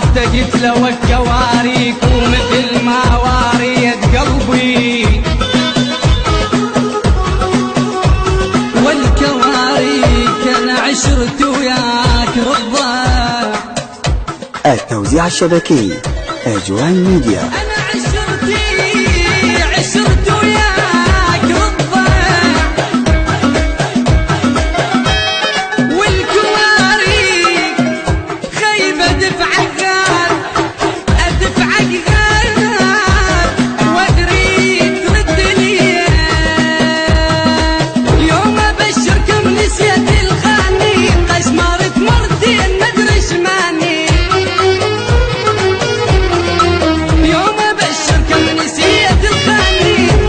ارتقت لو الكواريك ومثل ما واريت قلبي والكواريك انا عشرت وياك رضا. التوزيع الشبكي أجوان ميديا. انا عشرت وياك رضا والكواريك خيبة دفعك يوم ابشركم نسيت الخاني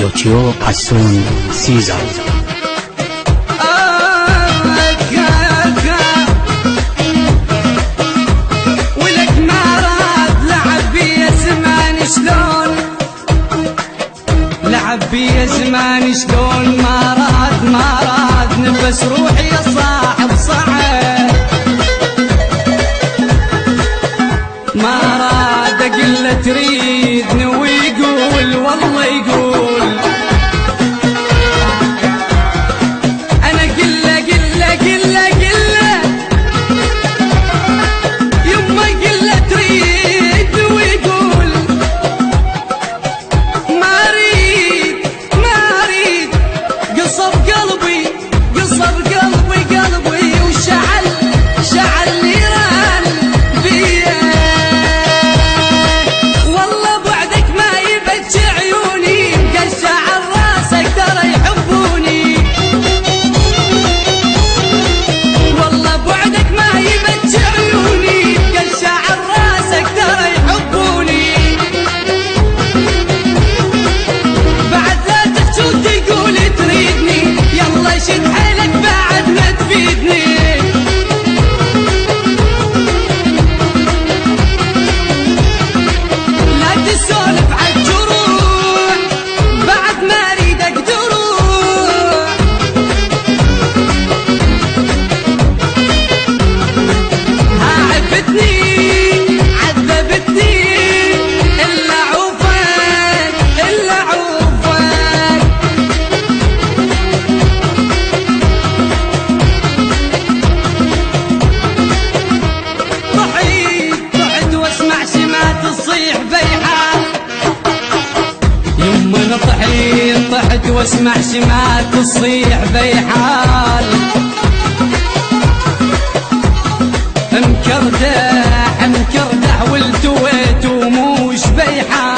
توتيو حسون سيزر. ولك ما راد لعب بيا زمان شلون، لعب بيا زمان شلون، ما راد نفس روحي يا صاحب صعب، ما راد اقل تريدني ويقول والله يقول، انا قله يما قله تريدني ويقول، ما اريد قصب قلبي وشعل نيران بيا، والله بعدك ما يبكي عيوني، مقشع راسك ترى يحبوني، والله بعدك ما يبكي عيوني، مقشع راسك ترى يحبوني، بعد لا تحجي وتقول تريدني، يلا شد حيلك بعد ما تفيدني، لا تسولف عالجروح بعد ما اريدك دروح، ها عذبتني إلا عوفك طحت واسمع شمات تصيح بيحة، يما انا طحت واسمع شمات تصيح بيحال، مكردح والتويت وموش بيحال،